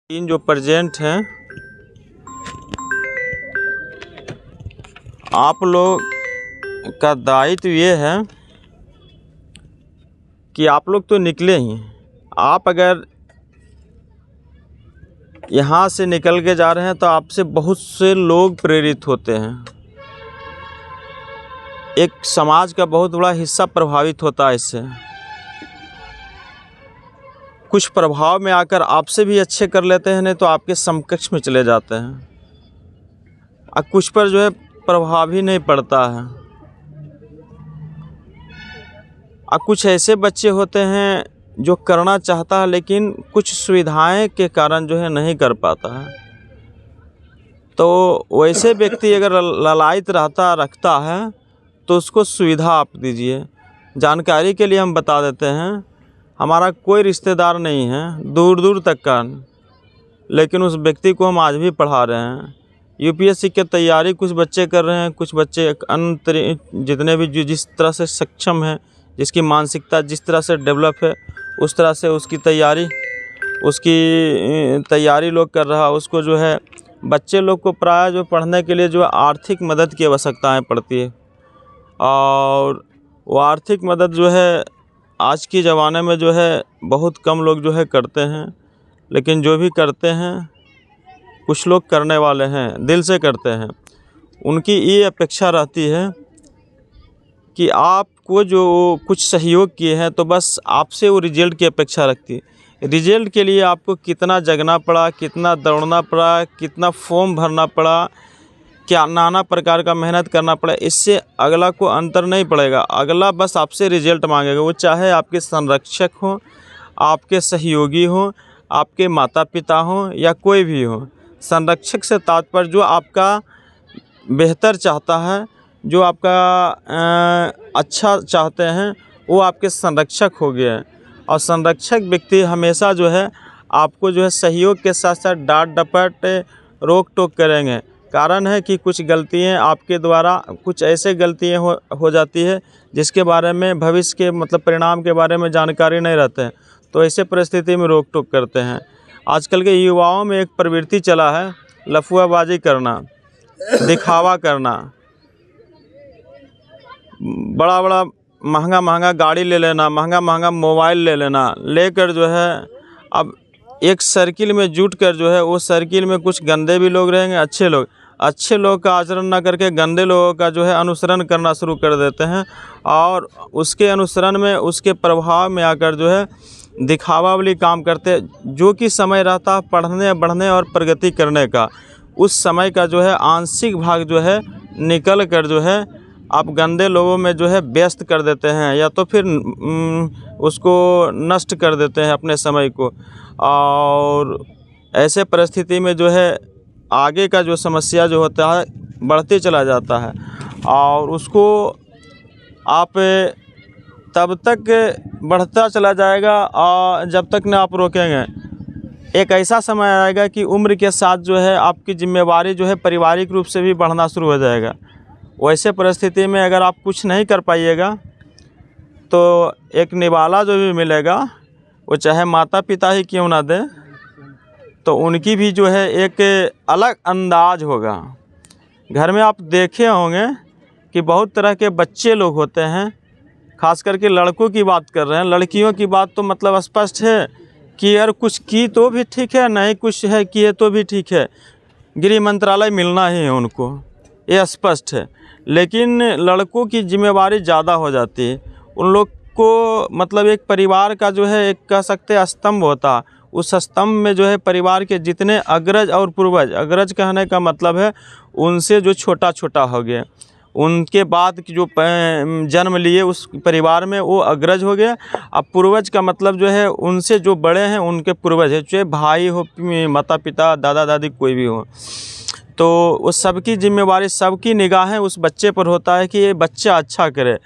तीन जो प्रेजेंट हैं, आप लोग का दायित्व ये है कि आप लोग तो निकले ही, आप अगर यहाँ से निकल के जा रहे हैं तो आपसे बहुत से लोग प्रेरित होते हैं। एक समाज का बहुत बड़ा हिस्सा प्रभावित होता है इससे। कुछ प्रभाव में आकर आपसे भी अच्छे कर लेते हैं, नहीं तो आपके समकक्ष में चले जाते हैं, और कुछ पर जो है प्रभाव ही नहीं पड़ता है। और कुछ ऐसे बच्चे होते हैं जो करना चाहता है लेकिन कुछ सुविधाएं के कारण जो है नहीं कर पाता है। तो वैसे व्यक्ति अगर ललायत रखता है तो उसको सुविधा आप दीजिए। जानकारी के लिए हम बता देते हैं, हमारा कोई रिश्तेदार नहीं है दूर दूर तक का, लेकिन उस व्यक्ति को हम आज भी पढ़ा रहे हैं। यूपीएससी की तैयारी कुछ बच्चे कर रहे हैं, कुछ बच्चे अन्य जितने भी जिस तरह से सक्षम है, जिसकी मानसिकता जिस तरह से डेवलप है, उस तरह से उसकी तैयारी लोग कर रहा। उसको जो है बच्चे लोग को प्रायः जो पढ़ने के लिए जो आर्थिक मदद की आवश्यकताएँ पड़ती है, और वो आर्थिक मदद जो है आज के ज़माने में जो है बहुत कम लोग जो है करते हैं। लेकिन जो भी करते हैं, कुछ लोग करने वाले हैं, दिल से करते हैं। उनकी ये अपेक्षा रहती है कि आपको जो कुछ सहयोग किए हैं तो बस आपसे वो रिजल्ट की अपेक्षा रखती है। रिजल्ट के लिए आपको कितना जगना पड़ा, कितना दौड़ना पड़ा, कितना फॉर्म भरना पड़ा, क्या नाना प्रकार का मेहनत करना पड़ा, इससे अगला को अंतर नहीं पड़ेगा। अगला बस आपसे रिजल्ट मांगेगा, वो चाहे आपके संरक्षक हों, आपके सहयोगी हों, आपके माता पिता हों या कोई भी हो। संरक्षक से तात्पर्य जो आपका बेहतर चाहता है, जो आपका अच्छा चाहते हैं, वो आपके संरक्षक हो गए। और संरक्षक व्यक्ति हमेशा जो है आपको जो है सहयोग के साथ साथ डांट डपट रोक टोक करेंगे। कारण है कि कुछ गलतियाँ आपके द्वारा, कुछ ऐसे गलतियाँ हो जाती है जिसके बारे में भविष्य के मतलब परिणाम के बारे में जानकारी नहीं रहते हैं, तो ऐसे परिस्थिति में रोक टोक करते हैं। आजकल के युवाओं में एक प्रवृत्ति चला है लफुआबाजी करना, दिखावा करना, बड़ा बड़ा महंगा गाड़ी ले लेना, महंगा मोबाइल ले लेना, लेकर जो है अब एक सर्किल में जुट कर जो है वो सर्किल में कुछ गंदे भी लोग रहेंगे, अच्छे लोग का आचरण ना करके गंदे लोगों का जो है अनुसरण करना शुरू कर देते हैं, और उसके अनुसरण में, उसके प्रभाव में आकर जो है दिखावा वाली काम करते हैं। जो कि समय रहता पढ़ने बढ़ने और प्रगति करने का, उस समय का जो है आंशिक भाग जो है निकल कर जो है आप गंदे लोगों में जो है व्यस्त कर देते हैं, या तो फिर उसको नष्ट कर देते हैं अपने समय को। और ऐसे परिस्थिति में जो है आगे का जो समस्या जो होता है बढ़ते चला जाता है, और उसको आप तब तक बढ़ता चला जाएगा और जब तक ना आप रोकेंगे। एक ऐसा समय आएगा कि उम्र के साथ जो है आपकी जिम्मेवारी जो है पारिवारिक रूप से भी बढ़ना शुरू हो जाएगा। वैसे परिस्थिति में अगर आप कुछ नहीं कर पाइएगा तो एक निवाला जो भी मिलेगा, वो चाहे माता पिता ही क्यों ना दे, तो उनकी भी जो है एक अलग अंदाज होगा। घर में आप देखे होंगे कि बहुत तरह के बच्चे लोग होते हैं, खास करके लड़कों की बात कर रहे हैं। लड़कियों की बात तो मतलब स्पष्ट है कि यार कुछ की तो भी ठीक है, नहीं कुछ है किए तो भी ठीक है, गृह मंत्रालय मिलना ही है उनको, ये स्पष्ट है। लेकिन लड़कों की जिम्मेवारी ज़्यादा हो जाती है। उन लोग को मतलब एक परिवार का जो है एक कह सकते हैं स्तंभ होता, उस स्तंभ में जो है परिवार के जितने अग्रज और पूर्वज, अग्रज कहने का मतलब है उनसे जो छोटा छोटा हो गया, उनके बाद की जो जन्म लिए उस परिवार में वो अग्रज हो गया। अब पूर्वज का मतलब जो है उनसे जो बड़े हैं उनके पूर्वज है, चाहे भाई हो, माता पिता, दादा दादी, कोई भी हो। तो उस सबकी जिम्मेवारी, सबकी निगाहें उस बच्चे पर होता है कि ये बच्चा अच्छा करे।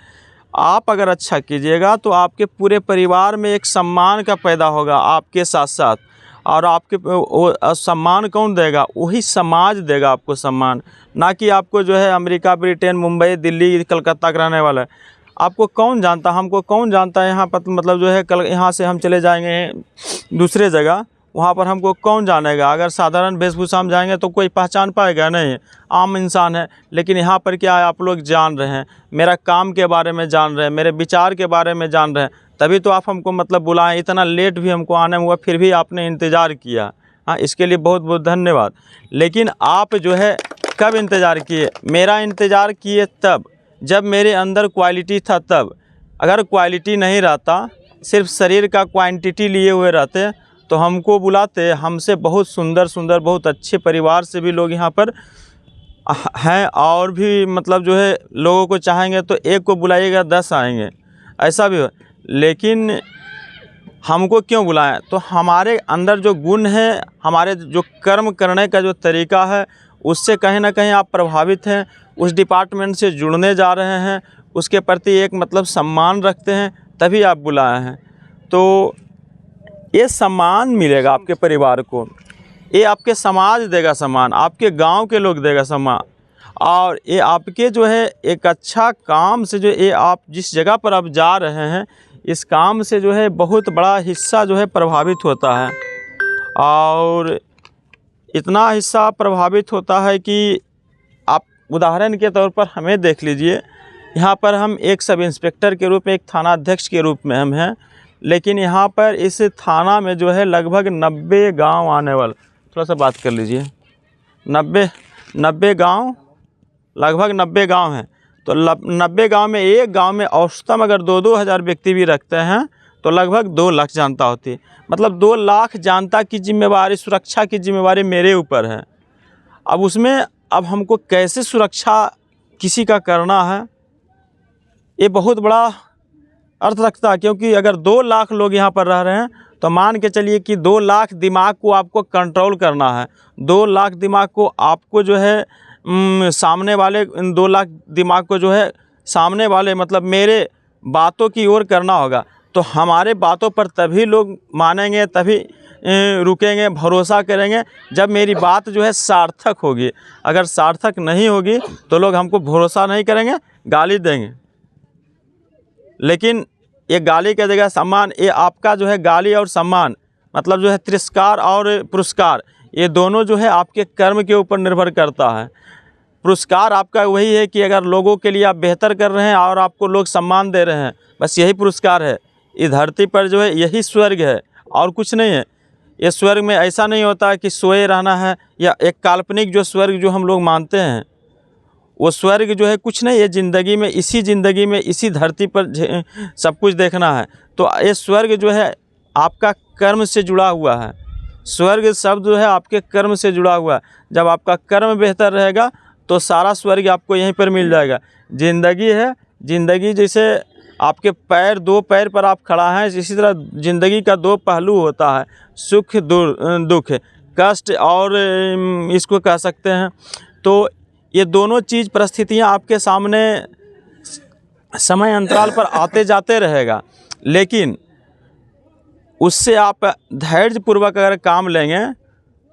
आप अगर अच्छा कीजिएगा तो आपके पूरे परिवार में एक सम्मान का पैदा होगा आपके साथ साथ, और आपके सम्मान कौन देगा? वही समाज देगा आपको सम्मान, ना कि आपको जो है अमेरिका, ब्रिटेन, मुंबई, दिल्ली, कलकत्ता का रहने वाला है। आपको कौन जानता, हमको कौन जानता है यहाँ पर, मतलब जो है कल यहाँ से हम चले जाएंगे दूसरे जगह, वहाँ पर हमको कौन जानेगा। अगर साधारण वेशभूषा में जाएंगे तो कोई पहचान पाएगा नहीं, आम इंसान है। लेकिन यहाँ पर क्या है, आप लोग जान रहे हैं, मेरा काम के बारे में जान रहे हैं, मेरे विचार के बारे में जान रहे हैं, तभी तो आप हमको मतलब बुलाएं। इतना लेट भी हमको आने में हुआ, फिर भी आपने इंतज़ार किया। हाँ, इसके लिए बहुत बहुत धन्यवाद। लेकिन आप जो है कब इंतज़ार किए? मेरा इंतज़ार किए तब जब मेरे अंदर क्वालिटी था तब। अगर क्वालिटी नहीं रहता, सिर्फ शरीर का क्वांटिटी लिए हुए रहते तो हमको बुलाते। हमसे बहुत सुंदर सुंदर, बहुत अच्छे परिवार से भी लोग यहाँ पर हैं, और भी मतलब जो है लोगों को चाहेंगे तो एक को बुलाइएगा 10 आएंगे, ऐसा भी हो। लेकिन हमको क्यों बुलाएं? तो हमारे अंदर जो गुण है, हमारे जो कर्म करने का जो तरीका है, उससे कहीं ना कहीं आप प्रभावित हैं, उस डिपार्टमेंट से जुड़ने जा रहे हैं, उसके प्रति एक मतलब सम्मान रखते हैं, तभी आप बुलाए हैं। तो ये सम्मान मिलेगा आपके परिवार को, ये आपके समाज देगा सम्मान, आपके गांव के लोग देगा सम्मान, और ये आपके जो है एक अच्छा काम से, जो ये आप जिस जगह पर आप जा रहे हैं, इस काम से जो है बहुत बड़ा हिस्सा जो है प्रभावित होता है। और इतना हिस्सा प्रभावित होता है कि आप उदाहरण के तौर पर हमें देख लीजिए। यहाँ पर हम एक सब इंस्पेक्टर के रूप में, एक थाना अध्यक्ष के रूप में हम हैं, लेकिन यहाँ पर इस थाना में जो है लगभग 90 गांव आने वाले, थोड़ा सा बात कर लीजिए, 90 गांव, लगभग 90 गांव हैं। तो 90 गांव में एक गांव में औसतन अगर 2-2 हज़ार व्यक्ति भी रखते हैं तो लगभग 2 लाख जनता होती है। मतलब 2 लाख जनता की जिम्मेवारी, सुरक्षा की जिम्मेवारी मेरे ऊपर है। अब उसमें अब हमको कैसे सुरक्षा किसी का करना है, ये बहुत बड़ा अर्थ रखता है। क्योंकि अगर 2 लाख लोग यहाँ पर रह रहे हैं तो मान के चलिए कि 2 लाख दिमाग को आपको कंट्रोल करना है। 2 लाख दिमाग को आपको जो है सामने वाले 2 लाख दिमाग को जो है सामने वाले मतलब मेरे बातों की ओर करना होगा। तो हमारे बातों पर तभी लोग मानेंगे, तभी रुकेंगे, भरोसा करेंगे, जब मेरी बात जो है सार्थक होगी। अगर सार्थक नहीं होगी तो लोग हमको भरोसा नहीं करेंगे, गाली देंगे। लेकिन ये गाली की जगह सम्मान, ये आपका जो है गाली और सम्मान मतलब जो है तिरस्कार और पुरस्कार, ये दोनों जो है आपके कर्म के ऊपर निर्भर करता है। पुरस्कार आपका वही है कि अगर लोगों के लिए आप बेहतर कर रहे हैं और आपको लोग सम्मान दे रहे हैं, बस यही पुरस्कार है। इस धरती पर जो है यही स्वर्ग है और कुछ नहीं है। ये स्वर्ग में ऐसा नहीं होता कि सोए रहना है, या एक काल्पनिक जो स्वर्ग जो हम लोग मानते हैं, वो स्वर्ग जो है कुछ नहीं है। ज़िंदगी में, इसी ज़िंदगी में, इसी धरती पर सब कुछ देखना है। तो ये स्वर्ग जो है आपका कर्म से जुड़ा हुआ है। स्वर्ग शब्द जो है आपके कर्म से जुड़ा हुआ है। जब आपका कर्म बेहतर रहेगा तो सारा स्वर्ग आपको यहीं पर मिल जाएगा। ज़िंदगी है, ज़िंदगी जैसे आपके पैर, 2 पैर पर आप खड़ा हैं, इसी तरह ज़िंदगी का 2 पहलू होता है, सुख दुख, कष्ट और इसको कह सकते हैं। तो ये दोनों चीज़ परिस्थितियाँ आपके सामने समय अंतराल पर आते जाते रहेगा। लेकिन उससे आप धैर्यपूर्वक अगर काम लेंगे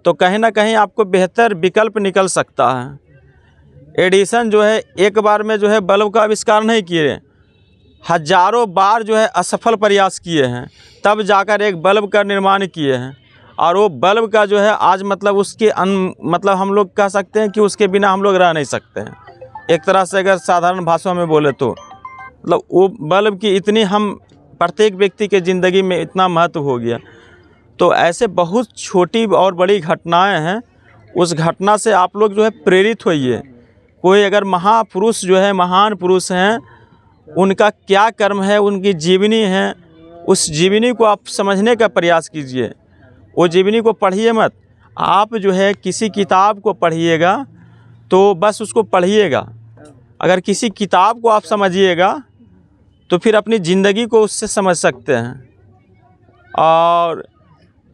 तो कहीं ना कहीं आपको बेहतर विकल्प निकल सकता है। एडिसन जो है एक बार में जो है बल्ब का आविष्कार नहीं किए, हजारों बार जो है असफल प्रयास किए हैं, तब जाकर एक बल्ब का निर्माण किए हैं। और वो बल्ब का जो है आज मतलब उसके मतलब हम लोग कह सकते हैं कि उसके बिना हम लोग रह नहीं सकते हैं। एक तरह से अगर साधारण भाषा में बोले तो मतलब वो बल्ब की इतनी हम प्रत्येक व्यक्ति के ज़िंदगी में इतना महत्व हो गया। तो ऐसे बहुत छोटी और बड़ी घटनाएं हैं, उस घटना से आप लोग जो है प्रेरित होइए। कोई अगर महापुरुष जो है, महान पुरुष हैं, उनका क्या कर्म है, उनकी जीवनी है, उस जीवनी को आप समझने का प्रयास कीजिए। वो जीवनी को पढ़िए मत, आप जो है किसी किताब को पढ़िएगा तो बस उसको पढ़िएगा। अगर किसी किताब को आप समझिएगा तो फिर अपनी ज़िंदगी को उससे समझ सकते हैं। और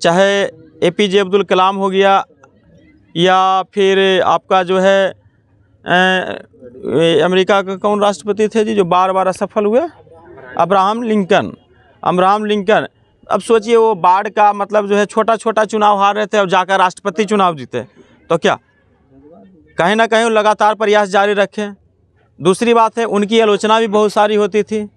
चाहे APJ अब्दुल कलाम हो गया, या फिर आपका जो है अमेरिका का कौन राष्ट्रपति थे जी जो बार असफल हुए, अब्राहम लिंकन। अब सोचिए वो बाढ़ का मतलब जो है छोटा चुनाव हार रहे थे और जाकर राष्ट्रपति चुनाव जीते, तो क्या कहीं ना कहीं लगातार प्रयास जारी रखें। दूसरी बात है उनकी आलोचना भी बहुत सारी होती थी।